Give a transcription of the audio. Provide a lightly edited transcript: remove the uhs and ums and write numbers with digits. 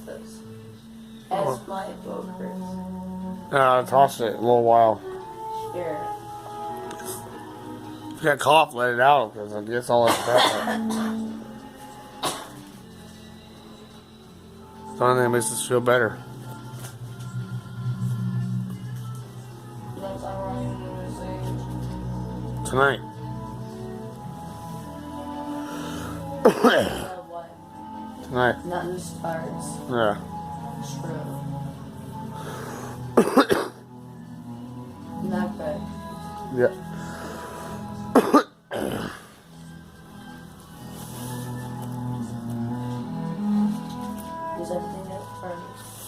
this. As my brokers. Toss it a little while. Here. If you got cough, let it out because it gets all that pepper. The only thing that makes us feel better. That's all I'm going to say. Tonight. What? Tonight. Nothing starts. Yeah. True. Not good. Yeah. Is everything that first?